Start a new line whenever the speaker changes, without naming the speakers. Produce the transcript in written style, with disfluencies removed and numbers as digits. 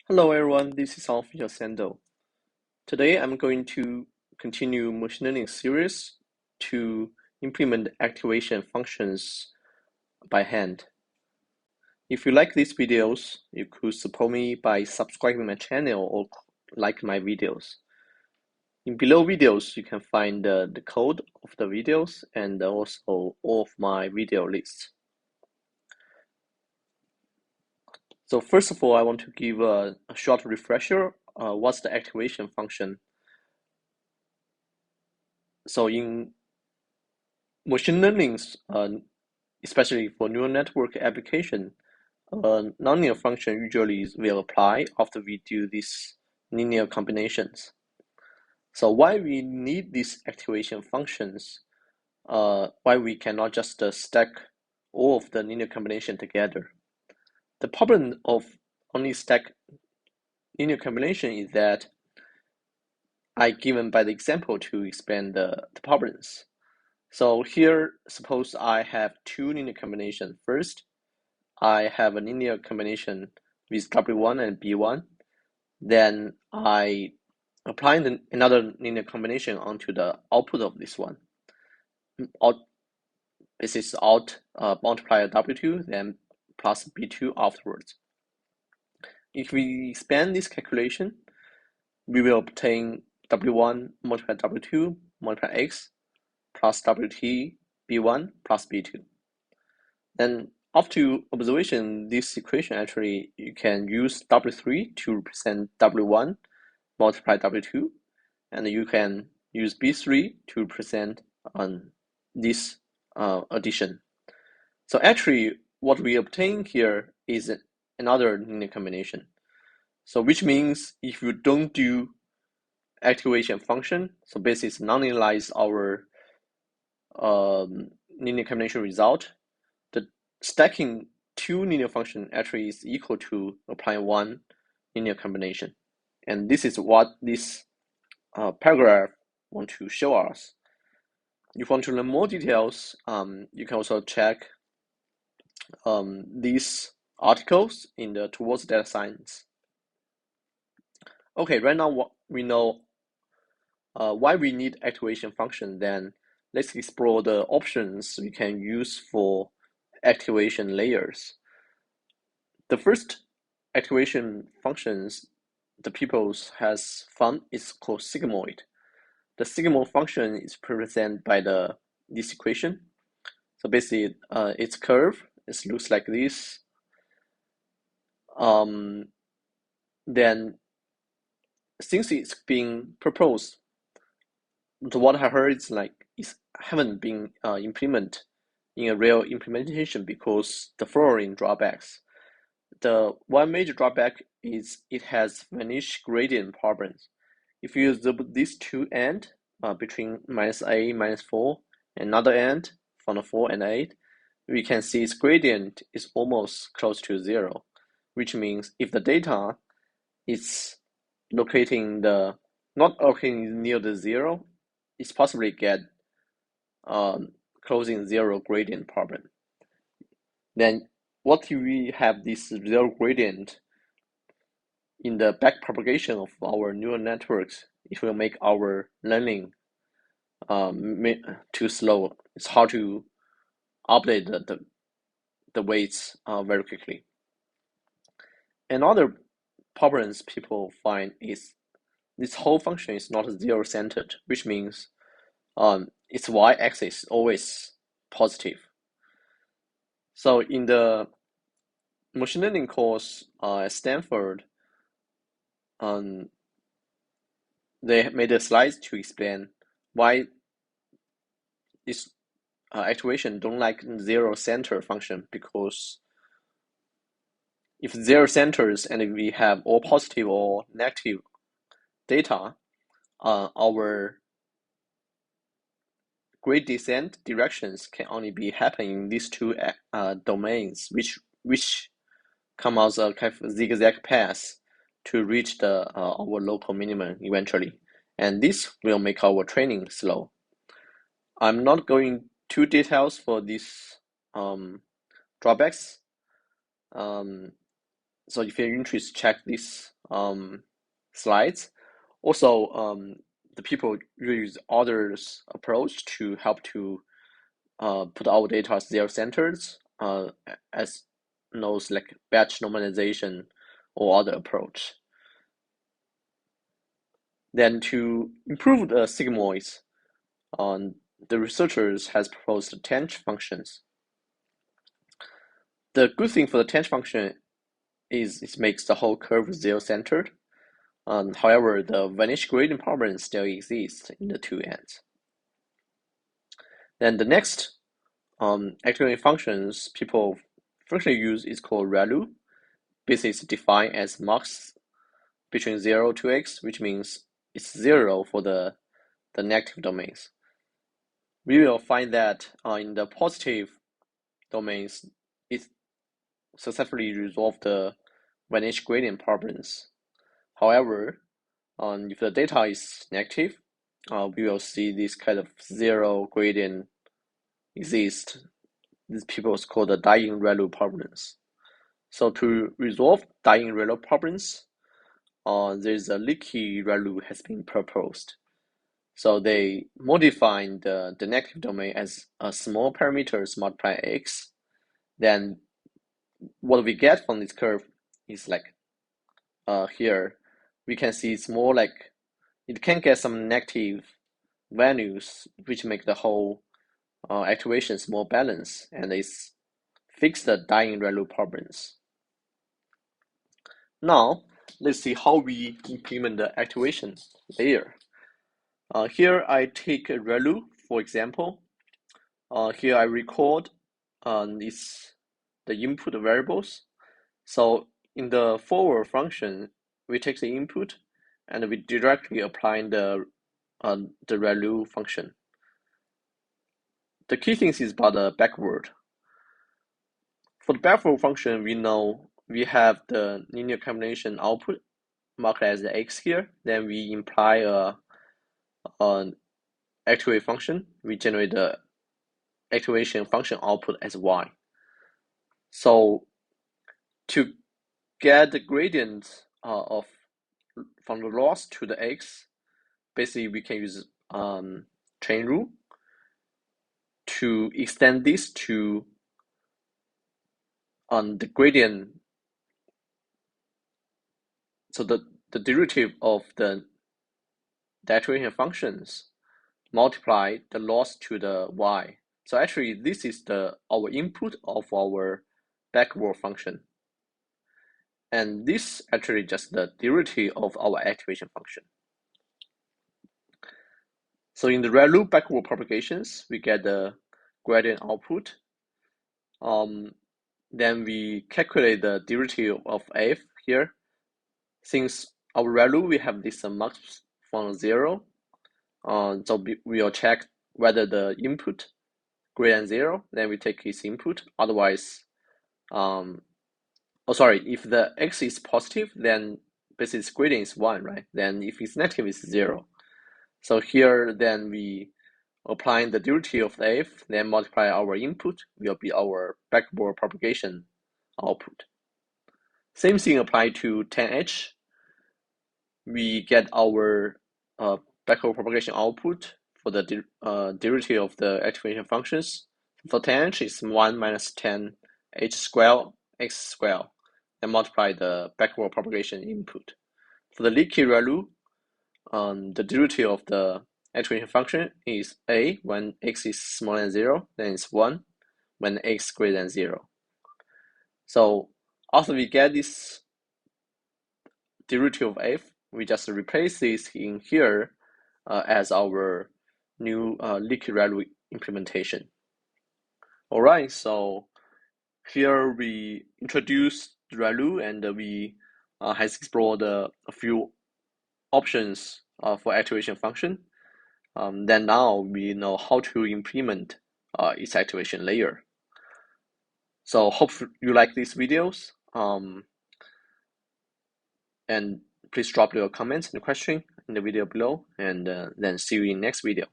Hello everyone, this is Alfio Sando. Today I'm going to continue machine learning series to implement activation functions by hand. If you like these videos, you could support me by subscribing my channel or like my videos. In below videos, you can find the code of the videos and also all of my video lists. So first of all, I want to give a short refresher. What's the activation function? So in machine learning, especially for neural network application, nonlinear function usually will apply after we do these linear combinations. So why we need these activation functions? Why we cannot just stack all of the linear combination together? The problem of only stack linear combination is that I given by the example to explain the problems. So here, suppose I have two linear combinations. First, I have a linear combination with W1 and B1. Then I apply another linear combination onto the output of this one. This is out multiply W2, then plus B2 afterwards. If we expand this calculation, we will obtain W1 multiplied W2 multiplied X plus WT B1 plus B2. Then after observation, this equation actually you can use W3 to represent W1 multiply W2, and you can use B3 to represent this addition. So actually, what we obtain here is another linear combination. So which means if you don't do activation function, so basically non-linearize our linear combination result, the stacking two linear function actually is equal to applying one linear combination. And this is what this paragraph want to show us. If you want to learn more details, you can also check these articles in the Towards Data Science. Okay, right now we know why we need activation function. Then let's explore the options we can use for activation layers. The first activation functions the people has found is called sigmoid. The sigmoid function is represented by this equation. So basically, its curve looks like this. Then since it's being proposed, what I heard is like it haven't been implemented in a real implementation because the following drawbacks. The one major drawback is it has vanished gradient problems. If you use these two ends between -a, -4, and another end from the 4 and 8, we can see its gradient is almost close to 0, which means if the data is not locating near the 0, it's possibly get closing 0 gradient problem. Then what if we have this 0 gradient in the backpropagation of our neural networks? It will make our learning too slow. It's hard to update the weights very quickly. Another problems people find is this whole function is not zero-centered, which means its y-axis is always positive. So in the machine learning course at Stanford, they made a slide to explain why this activation don't like zero-center function, because if zero centers and if we have all positive or negative data, our grade descent directions can only be happening in these two domains, which come as a kind of zigzag path to reach our local minimum eventually, and this will make our training slow. I'm not going too details for these drawbacks. So if you're interested, check these slides. Also, the people use others approach to help to put our data as zero-centered, as knows like batch normalization or other approach. Then to improve the sigmoids, the researchers has proposed tanh functions. The good thing for the tanh function is it makes the whole curve zero-centered. However, the vanish gradient problem still exists in the two ends. Then the next activating functions people frequently use is called ReLU. This is defined as max between 0 to x, which means it's 0 for the negative domains. We will find that in the positive domains, it successfully resolved the vanish gradient problems. However, if the data is negative, we will see this kind of zero gradient exist. These people is called the dying ReLU problems. So to resolve dying ReLU problems, there's a leaky ReLU has been proposed. So they modify the negative domain as a small parameters multiply x. Then what we get from this curve is like here we can see it's more like it can get some negative values which make the whole activations more balanced and it's fix the dying ReLU problems. Now let's see how we implement the activation layer. Here I take a ReLU for example. Here I record the input variables. So in the forward function, we take the input and we directly apply the ReLU function. The key things is about the backward. For the backward function, we know we have the linear combination output marked as the x here. Then we imply an activate function. We generate the activation function output as y. So to get the gradient from the loss to the x, basically we can use chain rule to extend this to the gradient. So the derivative of the activation functions multiply the loss to the y. So actually this is our input of our backward function. And this actually just the derivative of our activation function. So in the ReLU backward propagations, we get the gradient output. Then we calculate the derivative of f here. Since our ReLU, we have this max from 0. So we will check whether the input greater than 0, then we take its input. Otherwise, if the x is positive, then basically its gradient is 1, right? Then if it's negative, it's 0. So here, then we applying the derivative of the f, then multiply our input will be our backward propagation output. Same thing apply to tanh. We get our backward propagation output for the derivative of the activation functions. For tanh is 1 minus tan h squared x squared, and multiply the backward propagation input. For the leaky ReLU, the derivative of the activation function is a when x is smaller than 0, then it's 1 when x greater than 0. So after we get this derivative of f, we just replace this in here as our new leaky ReLU implementation. Alright, so here we introduced ReLU and we has explored a few options for activation function. Then now we know how to implement its activation layer. So hope you like these videos. And please drop your comments and question in the video below, and then see you in next video.